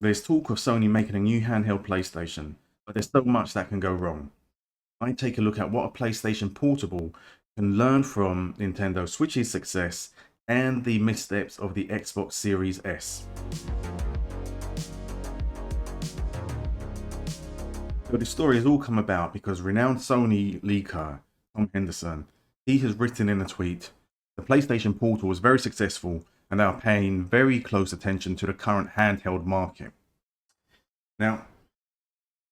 There's talk of Sony making a new handheld PlayStation, but there's so much that can go wrong. I take a look at what a PlayStation Portable can learn from Nintendo Switch's success and the missteps of the Xbox Series S. So the story has all come about because renowned Sony leaker Tom Henderson, he has written in a tweet, the PlayStation Portal was very successful and they are paying very close attention to the current handheld market. Now,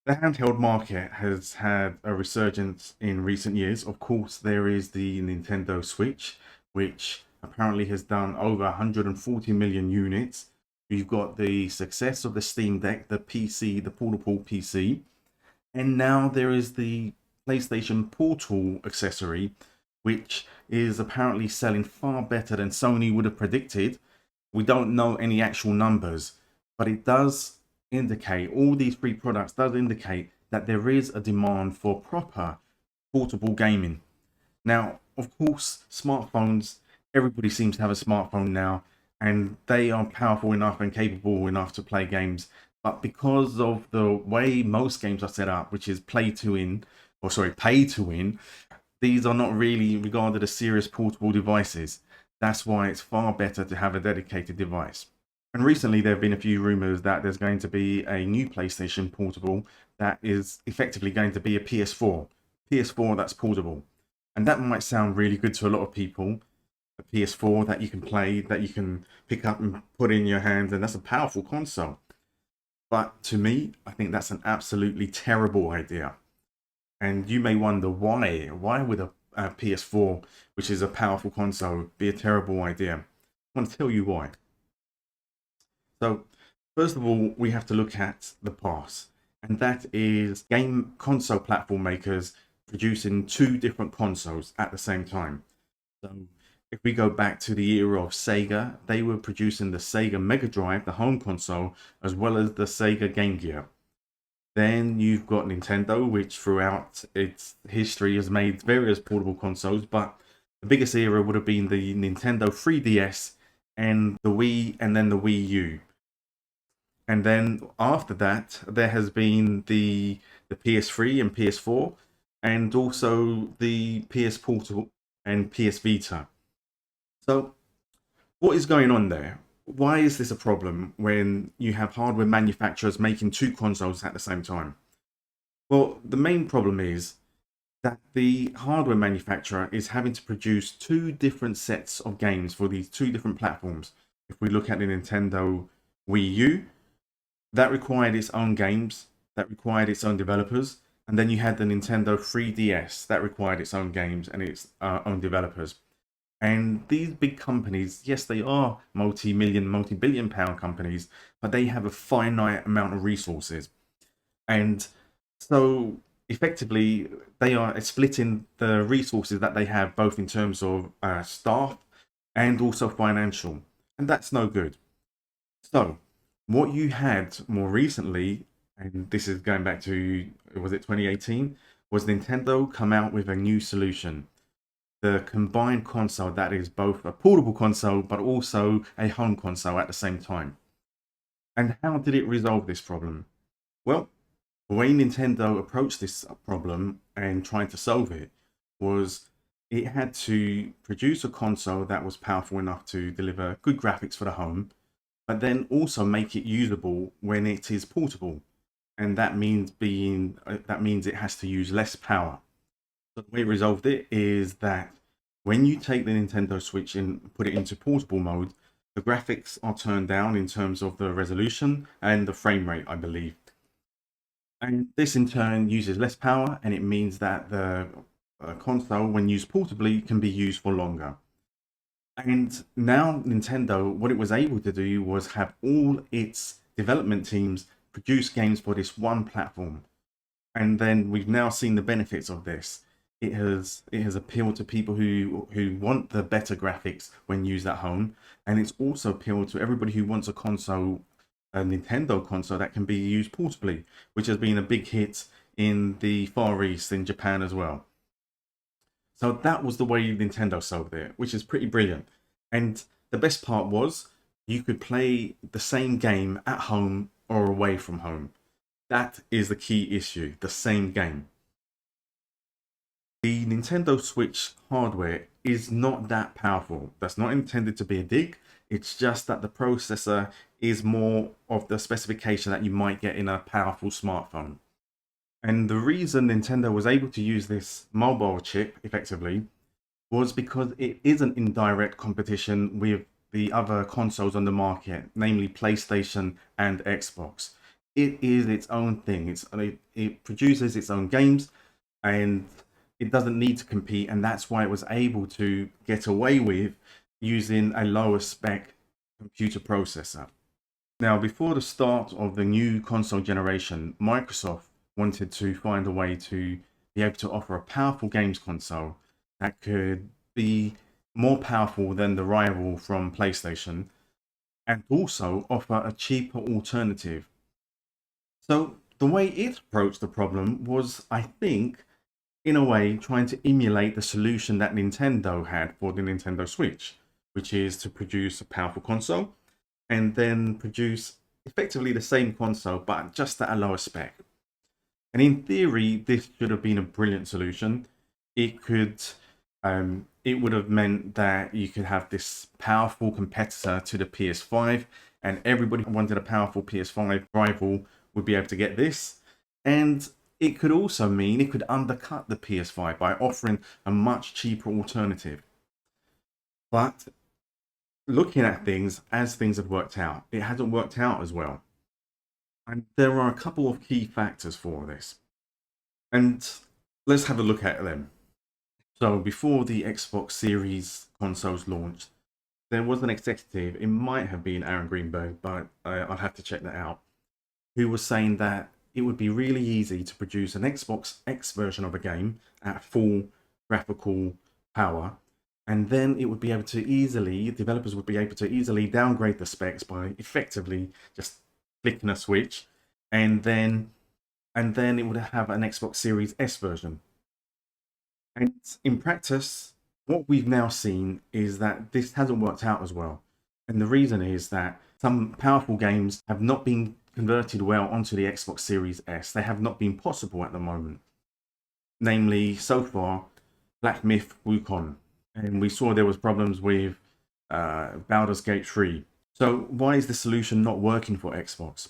the handheld market has had a resurgence in recent years. Of course, there is the Nintendo Switch, which apparently has done over 140 million units. You've got the success of the Steam Deck, the PC, the portable PC, and now there is the PlayStation Portal accessory, which is apparently selling far better than Sony would have predicted. We don't know any actual numbers, but it does indicate, all these three products does indicate that there is a demand for proper portable gaming. Now, of course, smartphones, everybody seems to have a smartphone now, and they are powerful enough and capable enough to play games. But because of the way most games are set up, which is play to win, or sorry, pay to win, these are not really regarded as serious portable devices. That's why it's far better to have a dedicated device. And recently, there have been a few rumors that there's going to be a new PlayStation Portable that is effectively going to be a PS4. PS4 that's portable. And that might sound really good to a lot of people. A PS4 that you can play, that you can pick up and put in your hands, and that's a powerful console. But to me, I think that's an absolutely terrible idea. And you may wonder why. Why would a PS4, which is a powerful console, be a terrible idea? I want to tell you why. So, first of all, we have to look at the past, and that is game console platform makers producing two different consoles at the same time. So, if we go back to the era of Sega, they were producing the Sega Mega Drive, the home console, as well as the Sega Game Gear. Then you've got Nintendo, which throughout its history has made various portable consoles, but the biggest era would have been the Nintendo 3DS and the Wii, and then the Wii U. And then after that, there has been the PS3 and PS4, and also the PS Portable and PS Vita. So, what is going on there? Why is this a problem when you have hardware manufacturers making two consoles at the same time? Well, the main problem is that the hardware manufacturer is having to produce two different sets of games for these two different platforms. If we look at the Nintendo Wii U, that required its own games, that required its own developers, and then you had the Nintendo 3DS that required its own games and its own developers. And these big companies, yes, they are multi-million, multi-billion pound companies, but they have a finite amount of resources. And so effectively, they are splitting the resources that they have, both in terms of staff and also financial. And that's no good. So, what you had more recently, and this is going back to, was it 2018, was Nintendo come out with a new solution, the combined console that is both a portable console but also a home console at the same time. And how did it resolve this problem? Well, the way Nintendo approached this problem and trying to solve it was it had to produce a console that was powerful enough to deliver good graphics for the home, but then also make it usable when it is portable. And that means it has to use less power. So the way it resolved it is that when you take the Nintendo Switch and put it into portable mode, the graphics are turned down in terms of the resolution and the frame rate, I believe. And this in turn uses less power, and it means that the console, when used portably, can be used for longer. And now Nintendo, what it was able to do was have all its development teams produce games for this one platform. And then we've now seen the benefits of this. It has appealed to people who want the better graphics when used at home, and it's also appealed to everybody who wants a console, a Nintendo console that can be used portably, which has been a big hit in the Far East, in Japan as well. So that was the way Nintendo solved it, which is pretty brilliant. And the best part was you could play the same game at home or away from home. That is the key issue, the same game. The Nintendo Switch hardware is not that powerful. That's not intended to be a dig. It's just that the processor is more of the specification that you might get in a powerful smartphone. And the reason Nintendo was able to use this mobile chip effectively was because it isn't in direct competition with the other consoles on the market, namely PlayStation and Xbox. It is its own thing. It produces its own games, and it doesn't need to compete, and that's why it was able to get away with using a lower spec computer processor. Now, before the start of the new console generation, Microsoft wanted to find a way to be able to offer a powerful games console that could be more powerful than the rival from PlayStation, and also offer a cheaper alternative. So the way it approached the problem was, I think, in a way, trying to emulate the solution that Nintendo had for the Nintendo Switch, which is to produce a powerful console and then produce effectively the same console, but just at a lower spec. And in theory, this should have been a brilliant solution. It would have meant that you could have this powerful competitor to the PS5, and everybody who wanted a powerful PS5 rival would be able to get this. And it could also mean it could undercut the PS5 by offering a much cheaper alternative. But looking at things as things have worked out, it hasn't worked out as well. And there are a couple of key factors for this. And let's have a look at them. So before the Xbox Series consoles launched, there was an executive, it might have been Aaron Greenberg, but I'll have to check that out, who was saying that it would be really easy to produce an Xbox X version of a game at full graphical power, and then it would be able to developers would be able to easily downgrade the specs by effectively just flicking a switch, and then it would have an Xbox Series S version. And in practice, what we've now seen is that this hasn't worked out as well. And the reason is that some powerful games have not been converted well onto the Xbox Series S. They have not been possible at the moment. Namely, so far, Black Myth Wukong. And we saw there was problems with Baldur's Gate 3. So why is the solution not working for Xbox?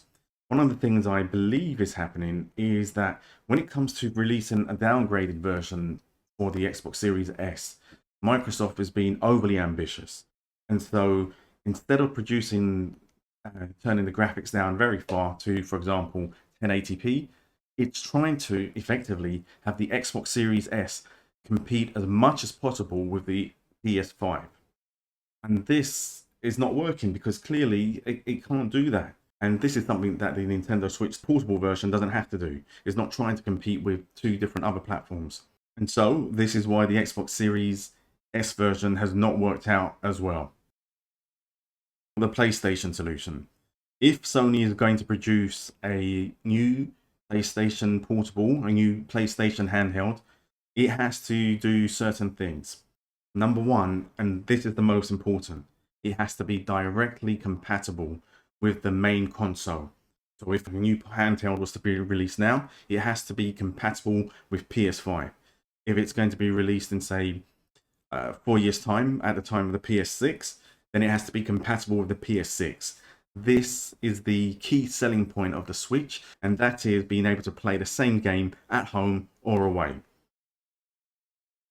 One of the things I believe is happening is that when it comes to releasing a downgraded version for the Xbox Series S, Microsoft is being overly ambitious. And so instead of producing, turning the graphics down very far to, for example, 1080p, it's trying to effectively have the Xbox Series S compete as much as possible with the PS5. And this is not working because clearly it can't do that. And this is something that the Nintendo Switch portable version doesn't have to do. It's not trying to compete with two different other platforms. And so this is why the Xbox Series S version has not worked out as well. The PlayStation solution. If Sony is going to produce a new PlayStation portable, a new PlayStation handheld, it has to do certain things. Number one, and this is the most important, it has to be directly compatible with the main console. So if a new handheld was to be released now, it has to be compatible with PS5. If it's going to be released in, say, 4 years' time, at the time of the PS6, then it has to be compatible with the PS6. This is the key selling point of the Switch, and that is being able to play the same game at home or away.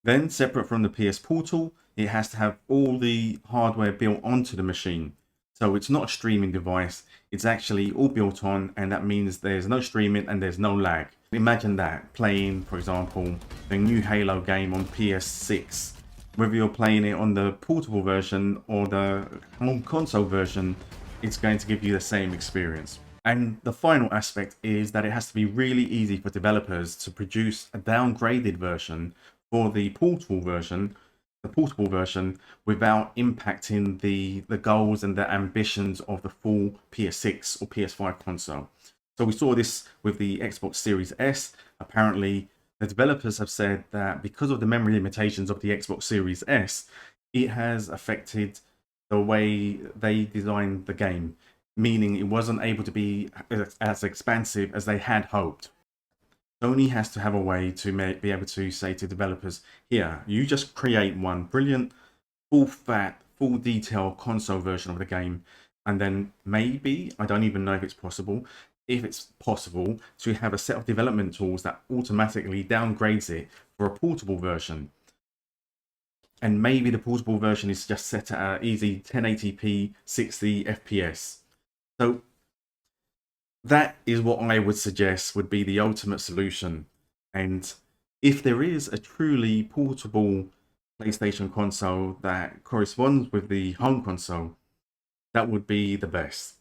Then, separate from the PS Portal, it has to have all the hardware built onto the machine. So it's not a streaming device, it's actually all built on, and that means there's no streaming and there's no lag. Imagine that, playing, for example, the new Halo game on PS6. Whether you're playing it on the portable version or the home console version, it's going to give you the same experience. And the final aspect is that it has to be really easy for developers to produce a downgraded version for the portable version without impacting the goals and the ambitions of the full PS6 or PS5 console. So we saw this with the Xbox Series S. Apparently, the developers have said that because of the memory limitations of the Xbox Series S, it has affected the way they designed the game. meaning it wasn't able to be as expansive as they had hoped. Sony has to have a way to be able to say to developers, here, you just create one brilliant, full fat, full detail console version of the game, and then maybe, I don't even know if it's possible, to have a set of development tools that automatically downgrades it for a portable version. And maybe the portable version is just set at an easy 1080p 60 FPS. So that is what I would suggest would be the ultimate solution. And if there is a truly portable PlayStation console that corresponds with the home console, that would be the best.